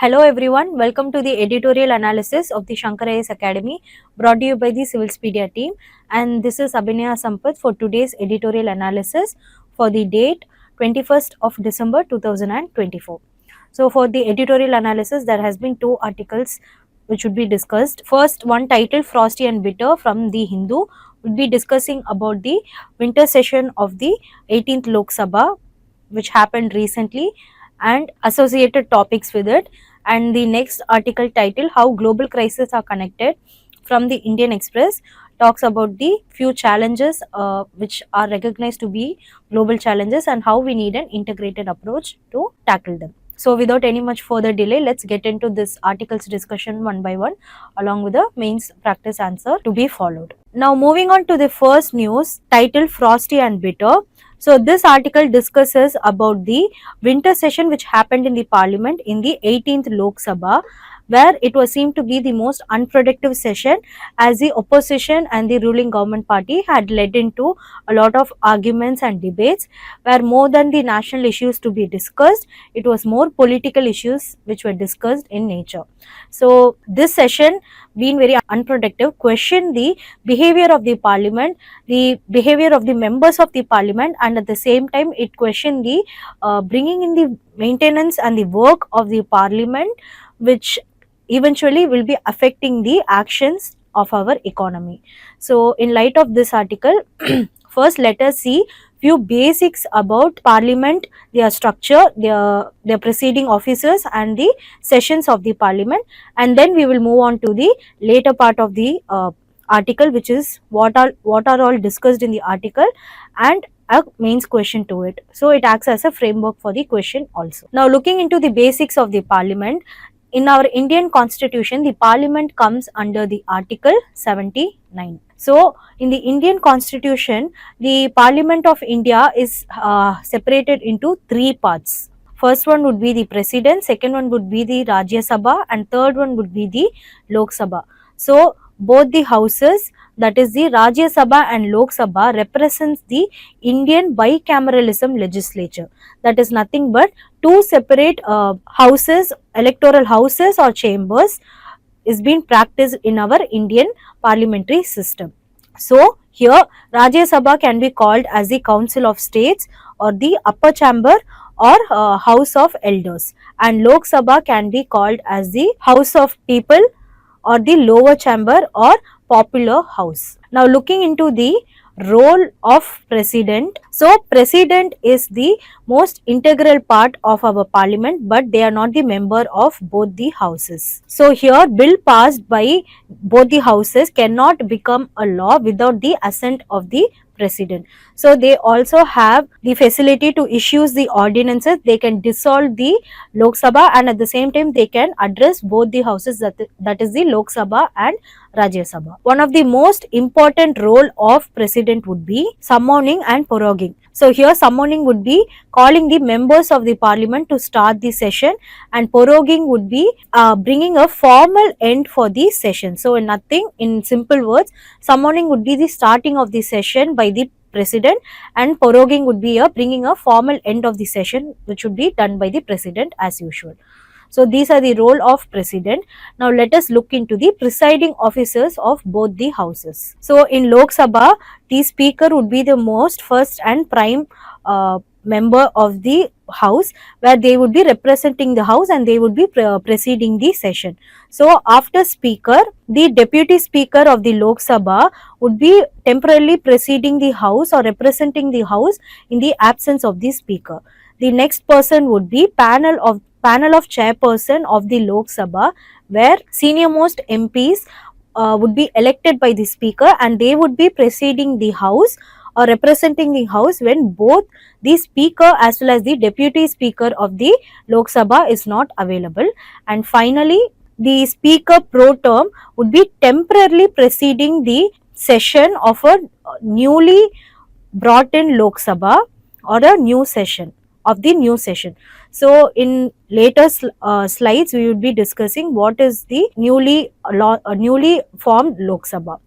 Hello everyone, welcome to the editorial analysis of the Shankar IAS Academy, brought to you by the Civilspedia team, and this is Abhinaya Sampath for today's editorial analysis for the date 21st of December 2024. So for the editorial analysis, there has been two articles which would be discussed. First one titled Frosty and Bitter from the Hindu would be discussing about the winter session of the 18th Lok Sabha which happened recently and associated topics with it. And the next article titled How Global Crises Are Connected from the Indian Express talks about the few challenges which are recognized to be global challenges and how we need an integrated approach to tackle them. So without any much further delay, let's get into this article's discussion one by one along with the mains practice answer to be followed. Now moving on to the first news titled Frosty and Bitter. So this article discusses about the winter session which happened in the parliament in the 18th Lok Sabha, where it was seen to be the most unproductive session as the opposition and the ruling government party had led into a lot of arguments and debates where more than the national issues to be discussed, it was more political issues which were discussed in nature. So this session being very unproductive questioned the behavior of the parliament, the behavior of the members of the parliament, and at the same time it questioned the bringing in the maintenance and the work of the parliament, which eventually will be affecting the actions of our economy. So in light of this article, first let us see few basics about parliament, their structure, their preceding officers and the sessions of the parliament, and then we will move on to the later part of the article, which is what are all discussed in the article and a mains question to it. So it acts as a framework for the question also. Now looking into the basics of the parliament, in our Indian constitution, the parliament comes under the article 79. So in the Indian constitution, the Parliament of India is separated into three parts. First one would be the president, second one would be the Rajya Sabha, and third one would be the Lok Sabha. So both the houses, that is the Rajya Sabha and Lok Sabha, represents the Indian bicameralism legislature. That is nothing but two separate houses, electoral houses or chambers is being practiced in our Indian parliamentary system. So here Rajya Sabha can be called as the Council of States or the upper chamber or House of Elders, and Lok Sabha can be called as the House of People or the lower chamber or popular house. Now looking into the role of president. So president is the most integral part of our parliament, but they are not the member of both the houses. So here bill passed by both the houses cannot become a law without the assent of the president. So they also have the facility to issue the ordinances. They can dissolve the Lok Sabha and at the same time they can address both the houses, that is the Lok Sabha and Rajya Sabha. One of the most important role of president would be summoning and proroguing. So here summoning would be calling the members of the parliament to start the session, and proroguing would be bringing a formal end for the session. So in simple words, summoning would be the starting of the session by the president, and proroguing would be bringing a formal end of the session, which would be done by the president as usual. So these are the role of president. Now let us look into the presiding officers of both the houses. So in Lok Sabha, the speaker would be the most first and prime member of the house, where they would be representing the house and they would be preceding the session. So after speaker, the deputy speaker of the Lok Sabha would be temporarily preceding the house or representing the house in the absence of the speaker. The next person would be panel of chairperson of the Lok Sabha, where senior most MPs would be elected by the speaker and they would be preceding the house or representing the house when both the speaker as well as the deputy speaker of the Lok Sabha is not available. And finally, the speaker pro tem would be temporarily preceding the session of a newly brought in Lok Sabha or a new session of the new session. So in later slides we would be discussing what is the newly formed Lok Sabha.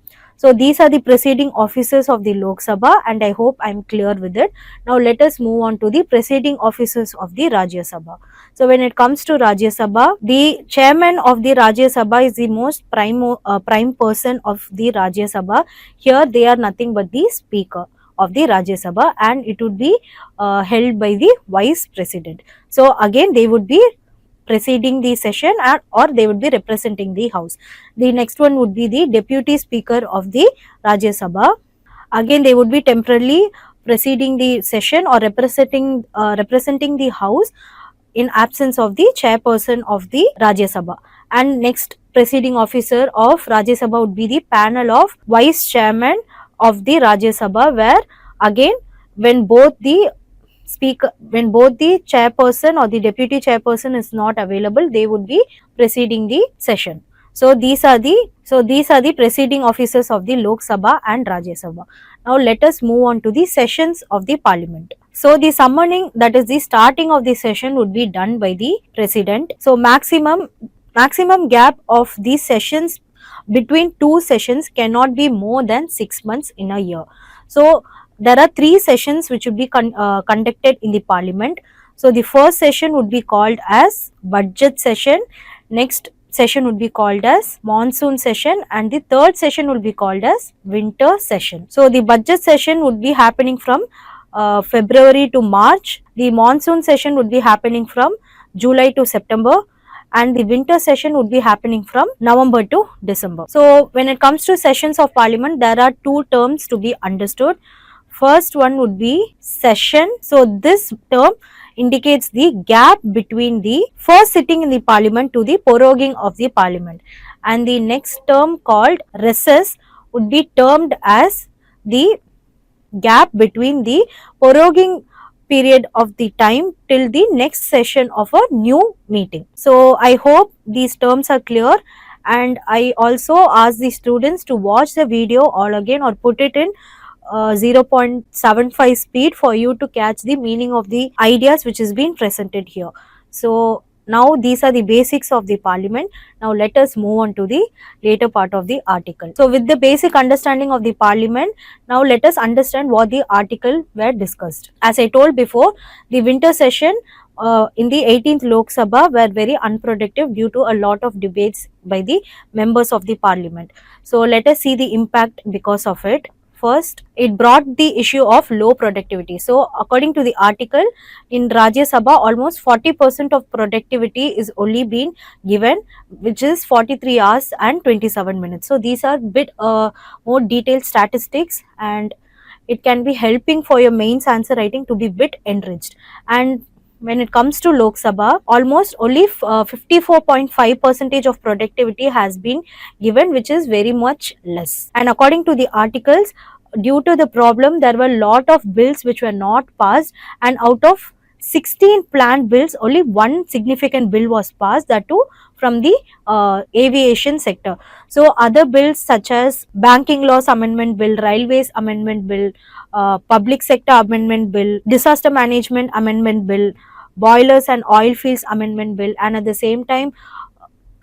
So these are the preceding officers of the Lok Sabha, and I hope I am clear with it. Now let us move on to the preceding officers of the Rajya Sabha. So when it comes to Rajya Sabha, the chairman of the Rajya Sabha is the most prime person of the Rajya Sabha. Here they are nothing but the speaker of the Rajya Sabha, and it would be held by the vice president. So again they would be preceding the session, or they would be representing the house. The next one would be the deputy speaker of the Rajya Sabha. Again they would be temporarily preceding the session or representing the house in absence of the chairperson of the Rajya Sabha. And next preceding officer of Rajya Sabha would be the panel of vice chairman of the Rajya Sabha, where again when both the chairperson or the deputy chairperson is not available, they would be preceding the session. So these are the preceding officers of the Lok Sabha and Rajya Sabha. Now let us move on to the sessions of the parliament. So the summoning, that is the starting of the session, would be done by the president. So maximum gap of these sessions between two sessions cannot be more than 6 months in a year. So there are 3 sessions which would be conducted in the parliament. So the first session would be called as budget session, next session would be called as monsoon session, and the third session will be called as winter session. So the budget session would be happening from February to March, the monsoon session would be happening from July to September, and the winter session would be happening from November to December. So when it comes to sessions of parliament, there are 2 terms to be understood. First one would be session. So this term indicates the gap between the first sitting in the parliament to the proroguing of the parliament, and the next term called recess would be termed as the gap between the proroguing period of the time till the next session of a new meeting. So I hope these terms are clear, and I also ask the students to watch the video all again or put it in 0.75 speed for you to catch the meaning of the ideas which is being presented here. So now these are the basics of the parliament. Now let us move on to the later part of the article. So with the basic understanding of the parliament, now let us understand what the article were discussed. As I told before, the winter session in the 18th Lok Sabha were very unproductive due to a lot of debates by the members of the parliament. So let us see the impact because of it. First, it brought the issue of low productivity. So according to the article, in Rajya Sabha, almost 40% of productivity is only being given, which is 43 hours and 27 minutes. So these are bit more detailed statistics, and it can be helping for your mains answer writing to be bit enriched. And when it comes to Lok Sabha, almost only 54.5% of productivity has been given, which is very much less. And according to the articles, due to the problem, there were a lot of bills which were not passed, and out of 16 planned bills, only one significant bill was passed, that too from the aviation sector. So other bills such as Banking Laws Amendment Bill, Railways Amendment Bill, Public Sector Amendment Bill, Disaster Management Amendment Bill, Boilers and Oil Fields Amendment Bill, and at the same time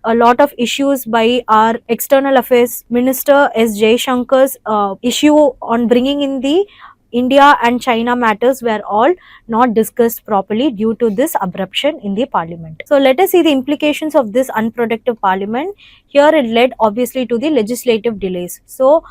a lot of issues by our External Affairs Minister S. Shankhar's issue on bringing in the India and China matters were all not discussed properly due to this abruption in the parliament. So let us see the implications of this unproductive parliament. Here it led obviously to the legislative delays. So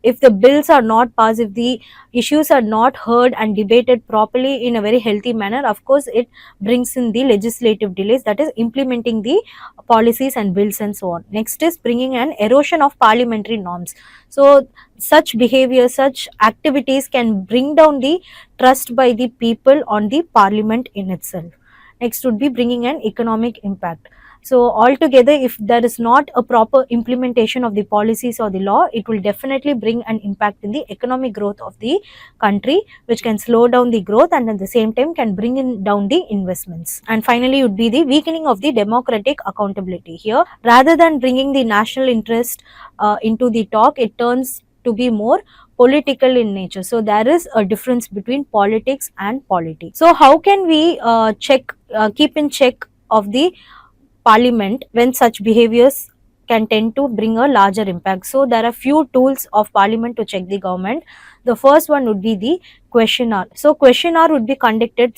if the bills are not passed, if the issues are not heard and debated properly in a very healthy manner, of course it brings in the legislative delays, that is implementing the policies and bills and so on. Next is bringing an erosion of parliamentary norms. So such behavior, such activities can bring down the trust by the people on the parliament in itself. Next would be bringing an economic impact. So altogether, if there is not a proper implementation of the policies or the law, it will definitely bring an impact in the economic growth of the country, which can slow down the growth and at the same time can bring in down the investments. And finally would be the weakening of the democratic accountability. Here, rather than bringing the national interest into the talk, it turns to be more political in nature. So there is a difference between politics and polity. So how can we keep in check of the parliament when such behaviors can tend to bring a larger impact. So there are few tools of Parliament to check the government. The first one would be the question hour. So question hour would be conducted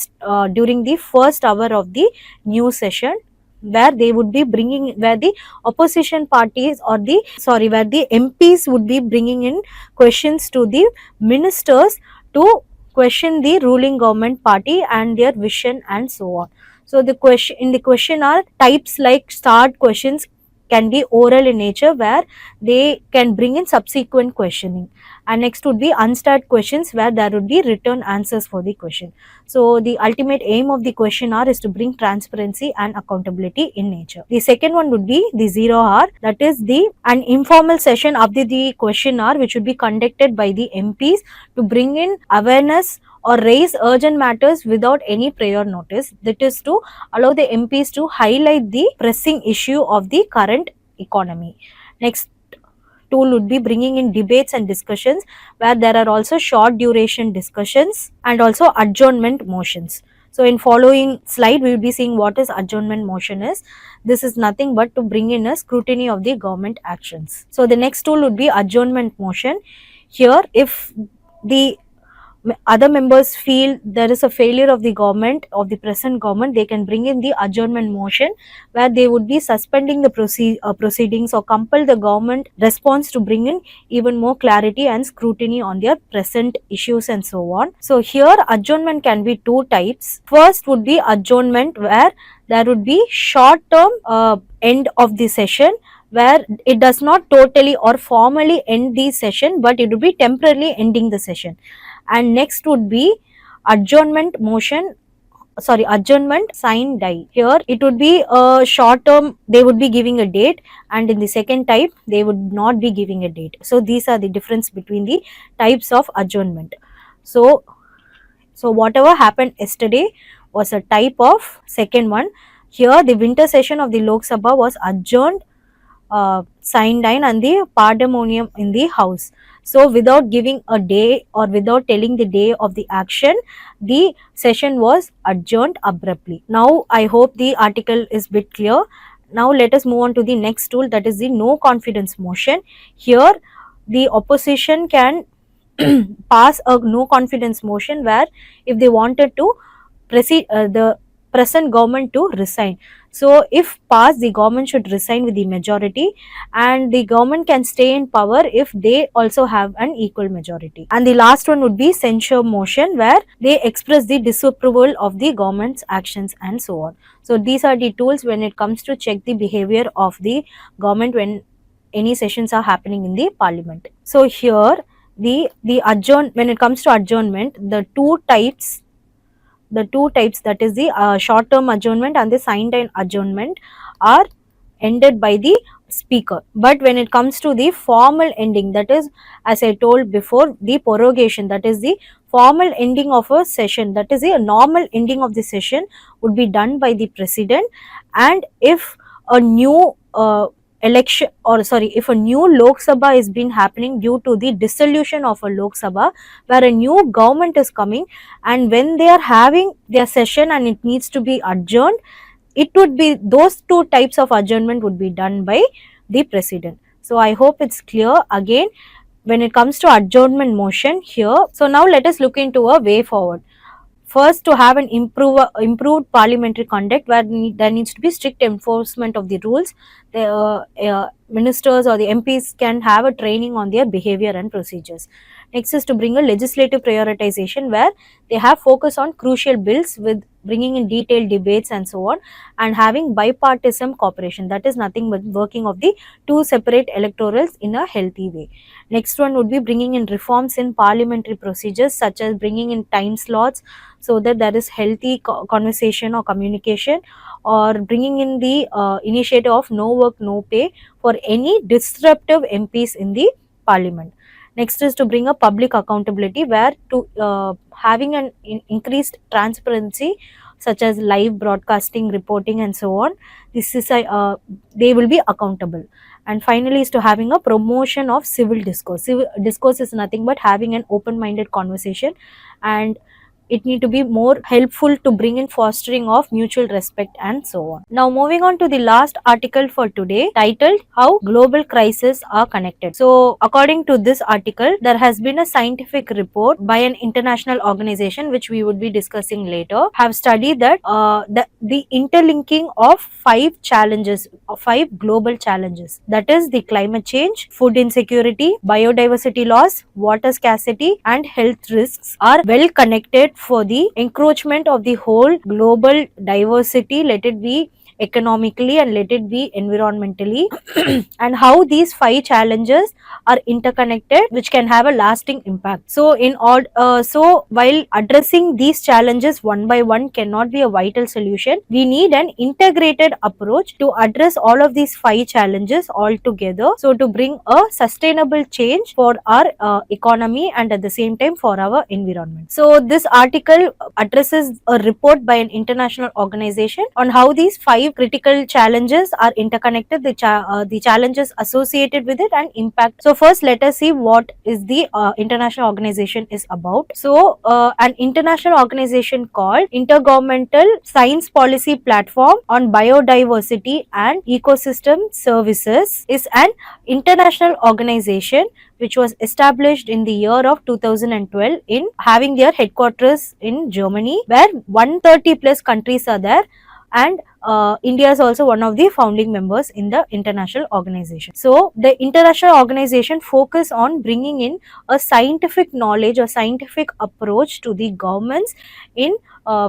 during the first hour of the new session, where they would be bringing, where the opposition parties or the where the MPs would be bringing in questions to the ministers to question the ruling government party and their vision and so on. So the question in the question are types like start questions can be oral in nature, where they can bring in subsequent questioning, and next would be unstart questions, where there would be written answers for the question. So the ultimate aim of the question hour is to bring transparency and accountability in nature. The second one would be the 0 hour, that is the an informal session of the question hour, which would be conducted by the MPs to bring in awareness or raise urgent matters without any prior notice. That is to allow the MPs to highlight the pressing issue of the current economy. Next tool would be bringing in debates and discussions, where there are also short duration discussions and also adjournment motions. So in following slide, we will be seeing what is adjournment motion is. This is nothing but to bring in a scrutiny of the government actions. So the next tool would be adjournment motion. Here, if the other members feel there is a failure of the government, of the present government, they can bring in the adjournment motion, where they would be suspending the proceedings or compel the government response to bring in even more clarity and scrutiny on their present issues and so on. So here adjournment can be two types. First would be adjournment, where there would be short term end of the session, where it does not totally or formally end the session, but it would be temporarily ending the session. And next would be adjournment motion, adjournment sine die. Here it would be a short term, they would be giving a date, and in the second type they would not be giving a date. So these are the difference between the types of adjournment. So whatever happened yesterday was a type of second one. Here the winter session of the Lok Sabha was adjourned sine die and the pandemonium in the house. So without giving a day or without telling the day of the action, the session was adjourned abruptly. Now I hope the article is bit clear. Now let us move on to the next tool, that is the no confidence motion. Here the opposition can pass a no confidence motion, where if they wanted to proceed the present government to resign. So if passed, the government should resign with the majority, and the government can stay in power if they also have an equal majority. And the last one would be censure motion, where they express the disapproval of the government's actions and so on. So these are the tools when it comes to check the behavior of the government when any sessions are happening in the parliament. So here the when it comes to adjournment, the two types, that is the short term adjournment and the sine die adjournment, are ended by the speaker. But when it comes to the formal ending, that is, as I told before, the prorogation, that is the formal ending of a session, that is a normal ending of the session, would be done by the president. And if a new election, or if a new Lok Sabha is been happening due to the dissolution of a Lok Sabha, where a new government is coming, and when they are having their session and it needs to be adjourned, it would be those two types of adjournment would be done by the president. So I hope it's clear again when it comes to adjournment motion here. So now let us look into a way forward. First, to have an improved parliamentary conduct, where there needs to be strict enforcement of the rules. The ministers or the MPs can have a training on their behavior and procedures. Next is to bring a legislative prioritization, where they have focus on crucial bills with bringing in detailed debates and so on, and having bipartisan cooperation, that is nothing but working of the two separate electorals in a healthy way. Next one would be bringing in reforms in parliamentary procedures, such as bringing in time slots so that there is healthy conversation or communication, or bringing in the initiative of no work no pay for any disruptive MPs in the parliament. Next is to bring a public accountability, where to having an increased transparency, such as live broadcasting, reporting and so on. This is they will be accountable. And finally is to having a promotion of civil discourse. Civil discourse is nothing but having an open-minded conversation and it need to be more helpful to bring in fostering of mutual respect and so on. Now moving on to the last article for today, titled How Global Crises Are Connected. So according to this article, there has been a scientific report by an international organization which we would be discussing later, have studied that the interlinking of five global challenges, that is the climate change, food insecurity, biodiversity loss, water scarcity and health risks are well connected for the encroachment of the whole global diversity, let it be economically and let it be environmentally, and how these five challenges are interconnected, which can have a lasting impact. So while addressing these challenges one by one cannot be a vital solution, we need an integrated approach to address all of these five challenges all together, so to bring a sustainable change for our economy and at the same time for our environment. So this article addresses a report by an international organization on how these five critical challenges are interconnected, the challenges associated with it and impact. So first let us see what is the international organization is about. So an international organization called Intergovernmental Science Policy Platform on Biodiversity and Ecosystem Services is an international organization which was established in the year of 2012, in having their headquarters in Germany, where 130 plus countries are there, and India is also one of the founding members in the international organization. So the international organization focus on bringing in a scientific knowledge or scientific approach to the governments in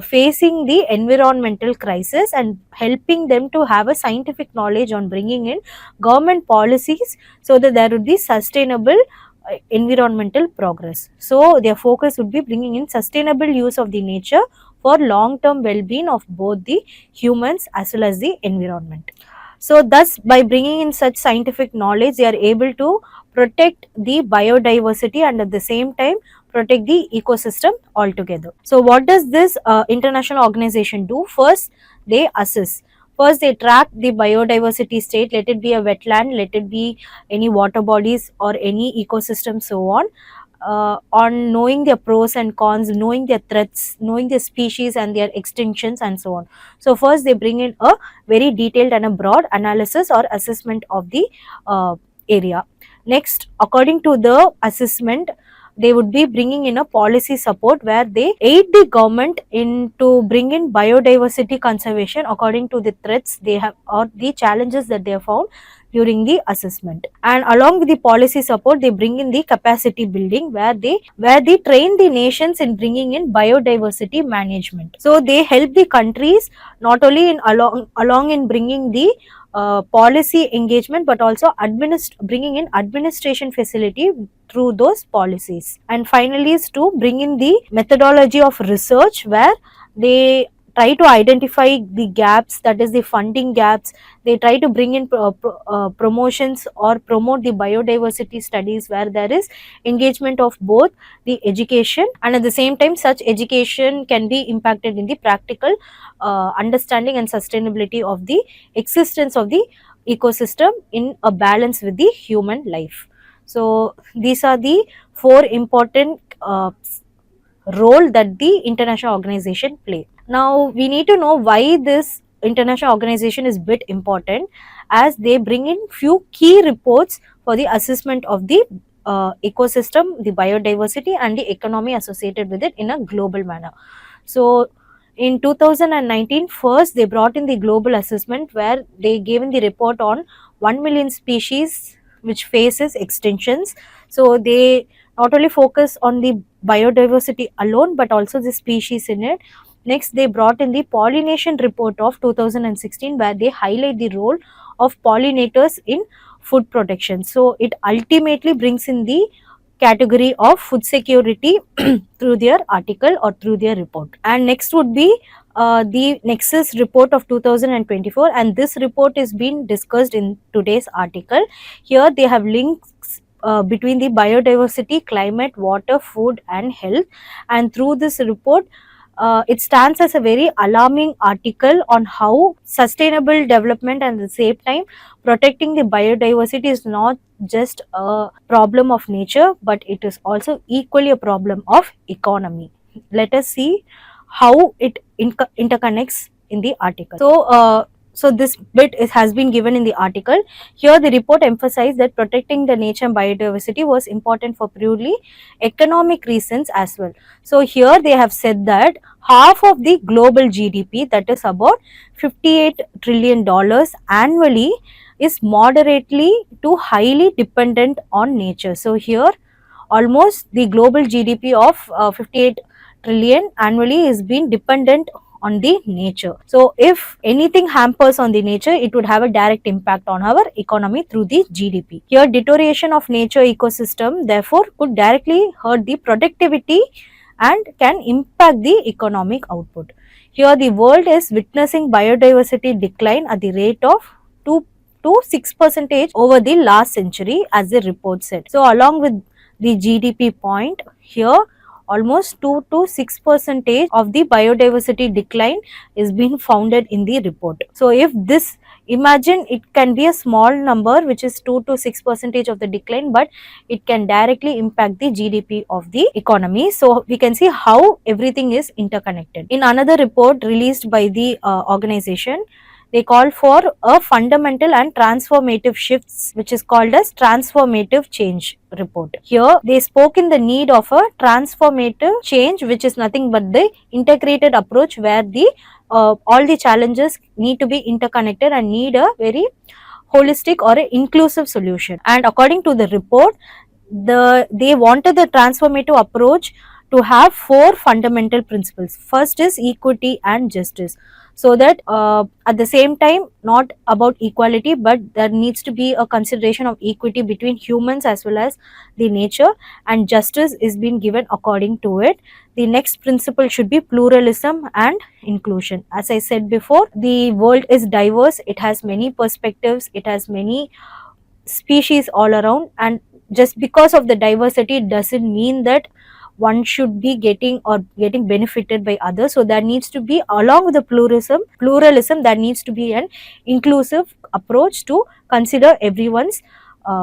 facing the environmental crisis and helping them to have a scientific knowledge on bringing in government policies so that there would be sustainable environmental progress. So their focus would be bringing in sustainable use of the nature for long-term well-being of both the humans as well as the environment. So thus, by bringing in such scientific knowledge, they are able to protect the biodiversity and at the same time protect the ecosystem altogether. So what does this international organization do? First, they assess. First, they track the biodiversity state, let it be a wetland, let it be any water bodies or any ecosystem, so on knowing their pros and cons, knowing their threats, knowing their species and their extinctions and so on. So first they bring in a very detailed and a broad analysis or assessment of the area. Next, according to the assessment, they would be bringing in a policy support where they aid the government in to bring in biodiversity conservation according to the threats they have or the challenges that they have found during the assessment. And along with the policy support, they bring in the capacity building where they train the nations in bringing in biodiversity management. So they help the countries not only in along in bringing the policy engagement, but also bringing in administration facility through those policies. And finally is to bring in the methodology of research where they try to identify the gaps, that is the funding gaps. They try to bring in promotions or promote the biodiversity studies where there is engagement of both the education and at the same time such education can be impacted in the practical understanding and sustainability of the existence of the ecosystem in a balance with the human life. So these are the four important role that the international organization play. Now we need to know why this international organization is bit important, as they bring in few key reports for the assessment of the ecosystem, the biodiversity and the economy associated with it in a global manner. So in 2019, first they brought in the global assessment where they gave in the report on 1 million species which faces extinctions. So they not only focus on the biodiversity alone but also the species in it. Next, they brought in the pollination report of 2016 where they highlight the role of pollinators in food protection. So it ultimately brings in the category of food security through their article or through their report. And next would be the Nexus report of 2024, and this report is being discussed in today's article. Here they have links between the biodiversity, climate, water, food and health, and through this report it stands as a very alarming article on how sustainable development and at the same time protecting the biodiversity is not just a problem of nature but it is also equally a problem of economy. let us see how it interconnects in the article. So this bit has been given in the article. Here the report emphasized that protecting the nature and biodiversity was important for purely economic reasons as well. So here they have said that half of the global GDP, that is about $58 trillion annually, is moderately to highly dependent on nature. So here almost the global GDP of 58 trillion annually is being dependent on the nature. So if anything hampers on the nature, it would have a direct impact on our economy through the GDP. Here deterioration of nature ecosystem therefore could directly hurt the productivity and can impact the economic output. Here the world is witnessing biodiversity decline at the rate of 2 to 6% over the last century, as the report said. So along with the GDP point, here almost 2 to 6% of the biodiversity decline is being founded in the report. So if this, imagine it can be a small number which is 2 to 6% of the decline, but it can directly impact the GDP of the economy. So we can see how everything is interconnected. In another report released by the organization, they call for a fundamental and transformative shifts, which is called as transformative change report. Here they spoke in the need of a transformative change, which is nothing but the integrated approach where the all the challenges need to be interconnected and need a very holistic or a inclusive solution. And according to the report, they wanted the transformative approach to have 4 fundamental principles. First is equity and justice, so that at the same time, not about equality, but there needs to be a consideration of equity between humans as well as the nature, and justice is being given according to it. The next principle should be pluralism and inclusion. As I said before, the world is diverse, it has many perspectives, it has many species all around, and just because of the diversity, it doesn't mean that one should be getting benefited by others. So there needs to be, along with the pluralism, there needs to be an inclusive approach to consider everyone's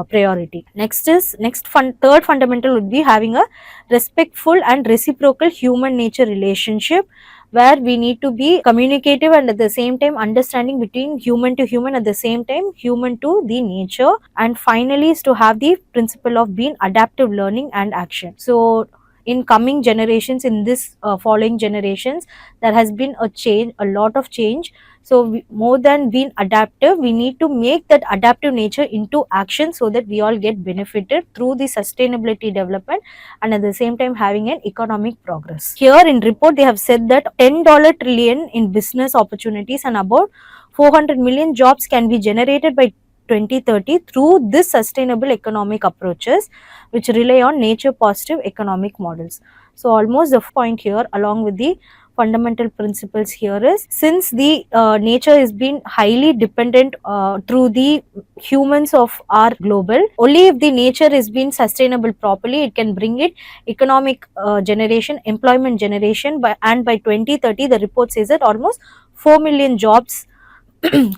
priority. Third fundamental would be having a respectful and reciprocal human nature relationship, where we need to be communicative and at the same time understanding between human to human, at the same time human to the nature. And finally is to have the principle of being adaptive learning and action. So in coming generations, in this following generations, there has been a lot of change. So more than being adaptive, we need to make that adaptive nature into action, so that we all get benefited through the sustainability development and at the same time having an economic progress. Here in report they have said that $10 trillion in business opportunities and about 400 million jobs can be generated by 2030 through this sustainable economic approaches, which rely on nature positive economic models. So almost the point here along with the fundamental principles here is, since the nature is being highly dependent through the humans of our global, only if the nature is being sustainable properly, it can bring it economic generation, employment generation, and by 2030 the report says that almost 4 million jobs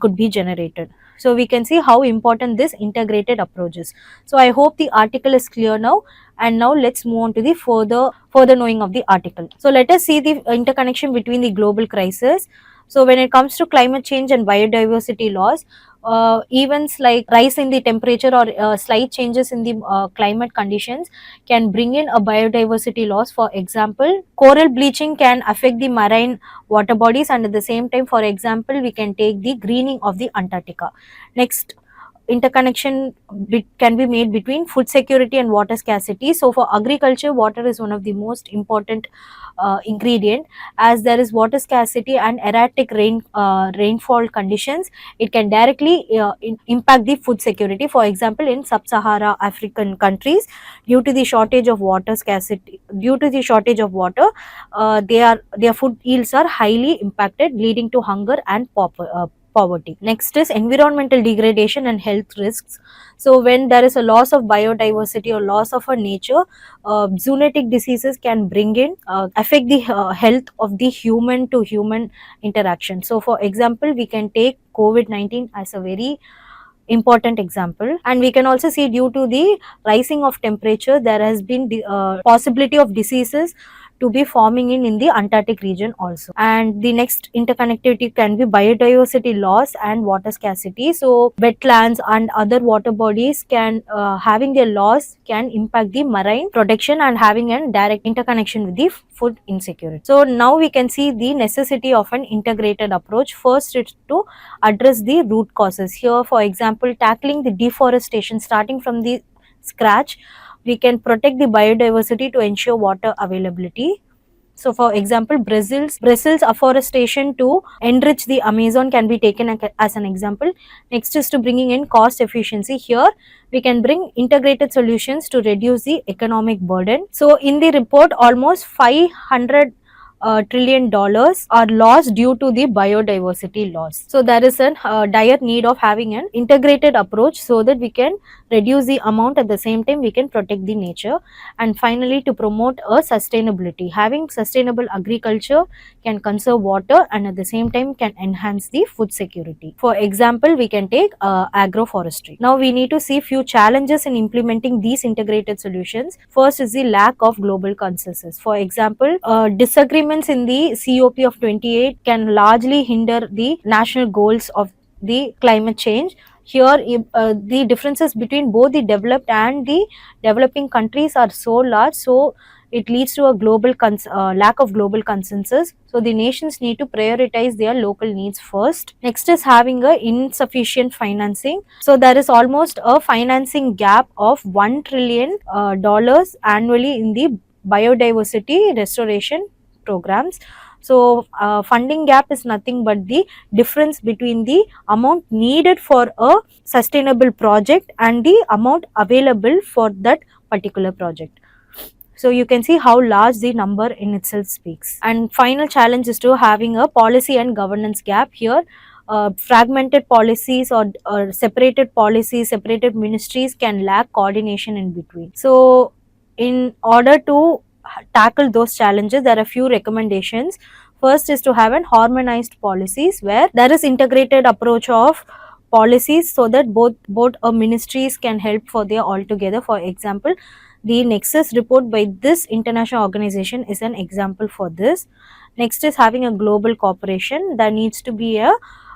could be generated. So we can see how important this integrated approach is. So I hope the article is clear now, and now let's move on to the further knowing of the article. So let us see the interconnection between the global crisis. So when it comes to climate change and biodiversity loss, events like rise in the temperature or slight changes in the climate conditions can bring in a biodiversity loss. For example, coral bleaching can affect the marine water bodies, and at the same time, for example, we can take the greening of the Antarctica. Next, interconnection can be made between food security and water scarcity. So for agriculture, water is one of the most important ingredient. As there is water scarcity and erratic rainfall conditions, it can directly impact the food security. For example, in sub-Sahara African countries, due to the shortage of water, their food yields are highly impacted, leading to hunger and poverty. Next is environmental degradation and health risks. So when there is a loss of biodiversity or loss of a nature, zoonotic diseases can affect the health of the human to human interaction. So for example, we can take COVID-19 as a very important example, and we can also see due to the rising of temperature, there has been the possibility of diseases to be forming in the Antarctic region also. And the next interconnectivity can be biodiversity loss and water scarcity. So wetlands and other water bodies can having their loss can impact the marine protection and having a direct interconnection with the food insecurity. So now we can see the necessity of an integrated approach. First is to address the root causes. Here, for example, tackling the deforestation starting from the scratch, we can protect the biodiversity to ensure water availability. So for example, Brazil's afforestation to enrich the Amazon can be taken as an example. Next is to bringing in cost efficiency. Here we can bring integrated solutions to reduce the economic burden. So in the report, almost $500 trillion are lost due to the biodiversity loss. So there is a dire need of having an integrated approach so that we can reduce the amount, at the same time we can protect the nature. And finally, to promote a sustainability, having sustainable agriculture can conserve water and at the same time can enhance the food security. For example, we can take agroforestry. Now we need to see few challenges in implementing these integrated solutions. First is the lack of global consensus. For example, disagreements in the COP of 28 can largely hinder the national goals of the climate change. Here the differences between both the developed and the developing countries are so large, so it leads to a global lack of global consensus. So the nations need to prioritize their local needs first. Next is having a insufficient financing. So there is almost a financing gap of $1 trillion annually in the biodiversity restoration programs. So funding gap is nothing but the difference between the amount needed for a sustainable project and the amount available for that particular project. So you can see how large the number in itself speaks. And final challenge is to having a policy and governance gap. Here fragmented policies or separated policies, separated ministries can lack coordination in between. So in order to tackle those challenges, there are few recommendations. First is to have an harmonized policies where there is integrated approach of policies so that both ministries can help for their all together. For example, the Nexus report by this international organization is an example for this. Next is having a global cooperation. There needs to be a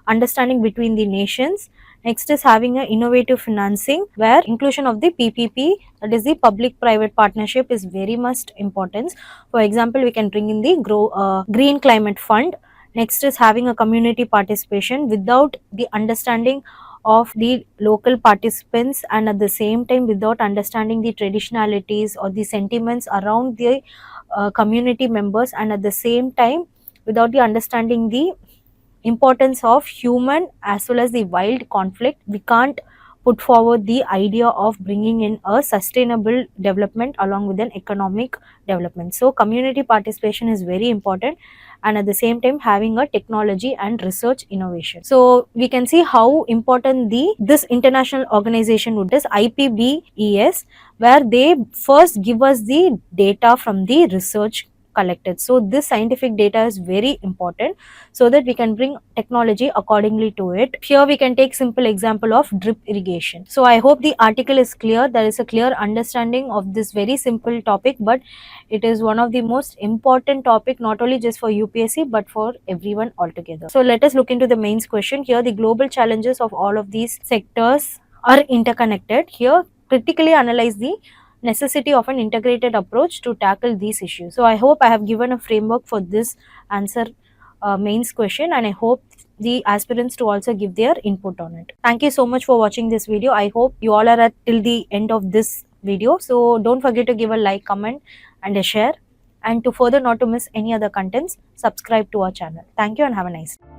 understanding between the nations. Next is having a innovative financing where inclusion of the PPP, that is the public private partnership, is very much important. For example, we can bring in the green climate fund. Next is having a community participation without the understanding of the local participants and at the same time without understanding the traditionalities or the sentiments around the community members, and at the same time without the understanding the importance of human as well as the wild conflict, we can't put forward the idea of bringing in a sustainable development along with an economic development. So community participation is very important, and at the same time having a technology and research innovation. So we can see how important this international organization would is IPBES, where they first give us the data from the research collected. So this scientific data is very important so that we can bring technology accordingly to it. Here we can take simple example of drip irrigation. So I hope the article is clear. There is a clear understanding of this very simple topic, but it is one of the most important topic, not only just for UPSC but for everyone altogether. So let us look into the mains question. Here the global challenges of all of these sectors are interconnected. Here critically analyze the necessity of an integrated approach to tackle these issues. So I hope I have given a framework for this answer mains question, and I hope the aspirants to also give their input on it. Thank you so much for watching this video. I hope you all are at till the end of this video. So don't forget to give a like, comment and a share, and to further not to miss any other contents, subscribe to our channel. Thank you and have a nice day.